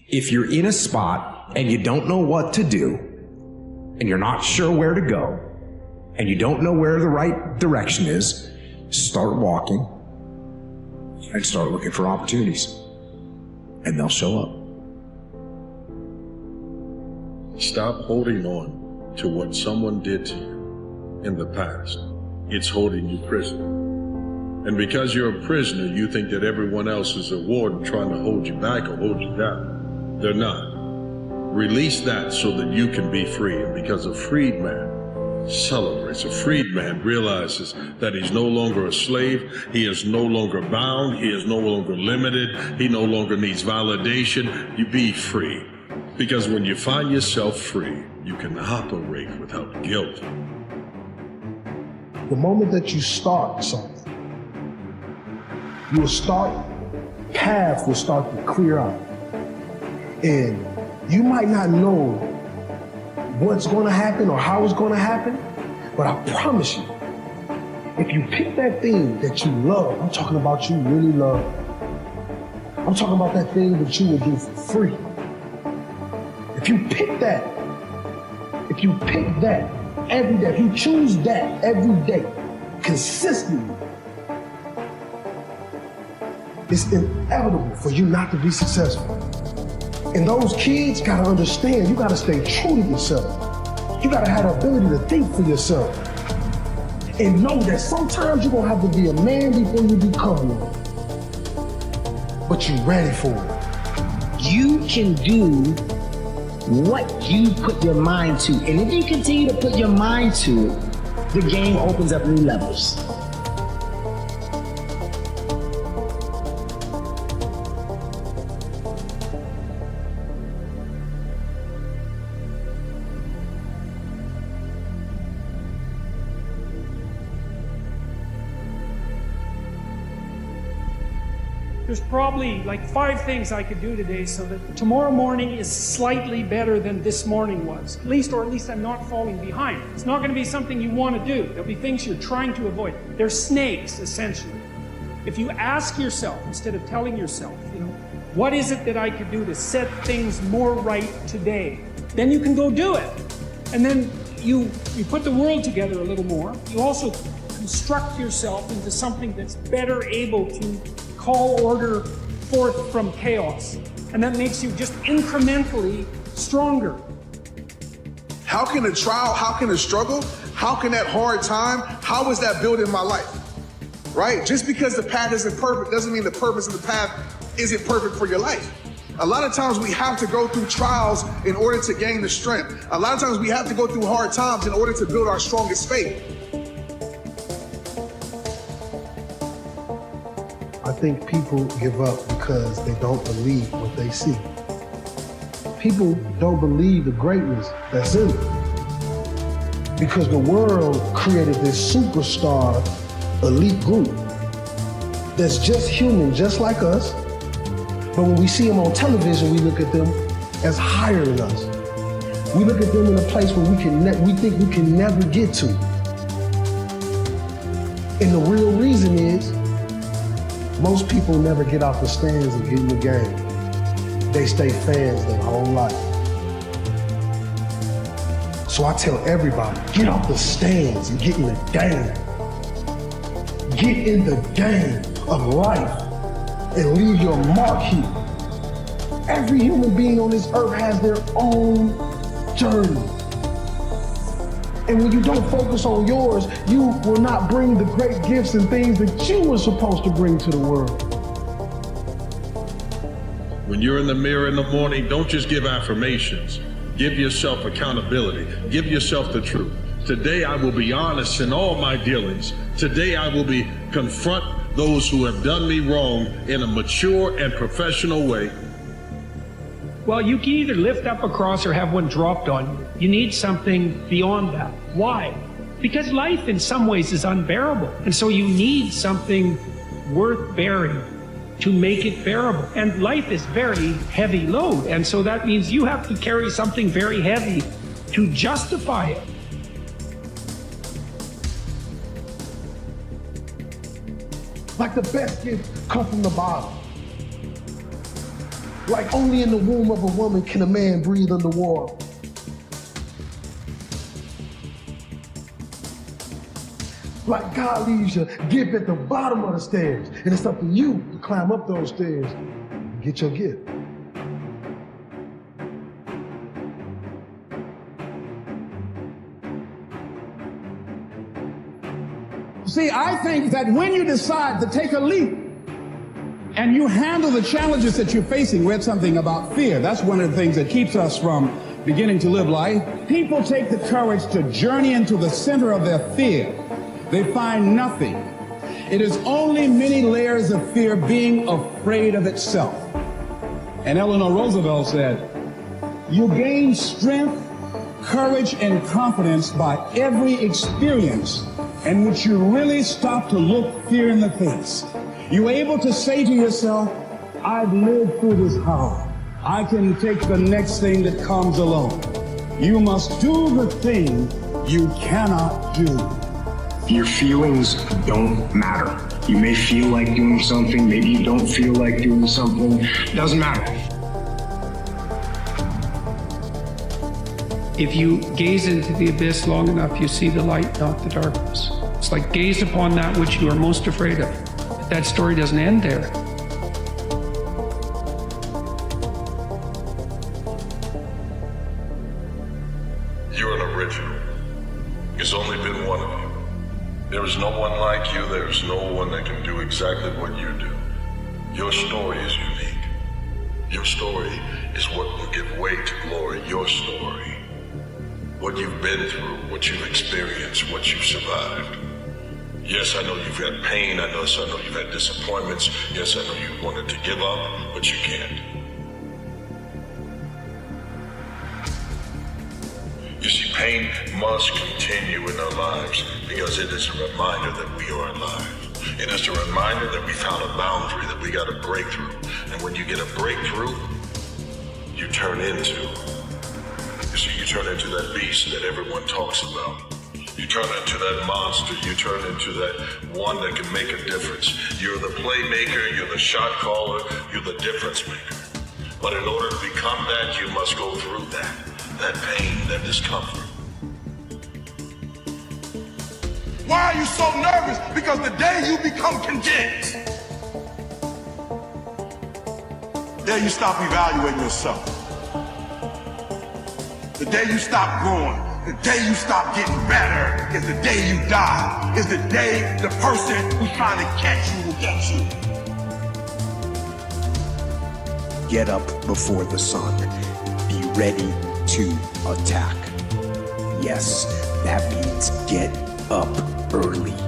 If you're in a spot and you don't know what to do, and you're not sure where to go, and you don't know where the right direction is, start walking and start looking for opportunities, and they'll show up. Stop holding on to what someone did to you in the past. It's holding you prisoner. And because you're a prisoner, you think that everyone else is a warden trying to hold you back or hold you down. They're not. Release that so that you can be free. And because a freed man celebrates, a freed man realizes that he's no longer a slave, he is no longer bound, he is no longer limited, he no longer needs validation. You be free. Because when you find yourself free, you can operate without guilt. The moment that you start something, paths will start to clear out. And you might not know what's going to happen or how it's going to happen, but I promise you, if you pick that thing that you love, I'm talking about you really love, I'm talking about that thing that you will do for free. If you pick that every day, if you choose that every day, consistently, it's inevitable for you not to be successful. And those kids gotta understand, you gotta stay true to yourself. You gotta have the ability to think for yourself. And know that sometimes you're gonna have to be a man before you become one. But you're ready for it. You can do what you put your mind to. And if you continue to put your mind to it, the game opens up new levels. There's probably like 5 things I could do today so that tomorrow morning is slightly better than this morning was. At least I'm not falling behind. It's not going to be something you want to do. There'll be things you're trying to avoid. They're snakes, essentially. If you ask yourself, instead of telling yourself, what is it that I could do to set things more right today? Then you can go do it. And then you put the world together a little more. You also construct yourself into something that's better able to call order forth from chaos. And that makes you just incrementally stronger. How can a trial, how can a struggle, how can that hard time, how is that building my life? Right? Just because the path isn't perfect doesn't mean the purpose of the path isn't perfect for your life. A lot of times we have to go through trials in order to gain the strength. A lot of times we have to go through hard times in order to build our strongest faith. I think people give up because they don't believe what they see. People don't believe the greatness that's in it. Because the world created this superstar elite group that's just human, just like us. But when we see them on television, we look at them as higher than us. We look at them in a place where we think we can never get to. And the real reason is, most people never get off the stands and get in the game. They stay fans their whole life. So I tell everybody, get off the stands and get in the game. Get in the game of life and leave your mark here. Every human being on this earth has their own journey. And when you don't focus on yours, you will not bring the great gifts and things that you were supposed to bring to the world. When you're in the mirror in the morning, don't just give affirmations. Give yourself accountability. Give yourself the truth. Today I will be honest in all my dealings. Today I will confront those who have done me wrong in a mature and professional way. Well, you can either lift up a cross or have one dropped on you. You need something beyond that. Why? Because life in some ways is unbearable. And so you need something worth bearing to make it bearable. And life is very heavy load. And so that means you have to carry something very heavy to justify it. Like the best gifts come from the bottom. Like only in the womb of a woman can a man breathe underwater. Like God leaves your gift at the bottom of the stairs, and it's up to you to climb up those stairs and get your gift. See, I think that when you decide to take a leap and you handle the challenges that you're facing, read something about fear. That's one of the things that keeps us from beginning to live life. People take the courage to journey into the center of their fear. They find nothing. It is only many layers of fear being afraid of itself. And Eleanor Roosevelt said, you gain strength, courage, and confidence by every experience in which you really stop to look fear in the face. You're able to say to yourself, I've lived through this horror. I can take the next thing that comes along. You must do the thing you cannot do. Your feelings don't matter. You may feel like doing something, maybe you don't feel like doing something. Doesn't matter. If you gaze into the abyss long enough, you see the light, not the darkness. It's like gaze upon that which you are most afraid of. But that story doesn't end there. You're an original. There's only been one of you. There is no one like you. There is no one that can do exactly what you do. Your story is unique. Your story is what will give way to glory. Your story. What you've been through, what you've experienced, what you've survived. Yes, I know you've had pain. I know you've had disappointments. Yes, I know you wanted to give up, but you can't. You see, pain must continue in our lives because it is a reminder that we are alive. It is a reminder that we found a boundary, that we got a breakthrough. And when you get a breakthrough, you turn into that beast that everyone talks about. You turn into that monster. You turn into that one that can make a difference. You're the playmaker. You're the shot caller. You're the difference maker. But in order to become that, you must go through that pain, that discomfort. Why are you so nervous? Because the day you become content, the day you stop evaluating yourself, the day you stop growing, the day you stop getting better is the day you die, is the day the person who's trying to catch you will get you. Get up before the sun. Be ready to attack. Yes, that means get up early.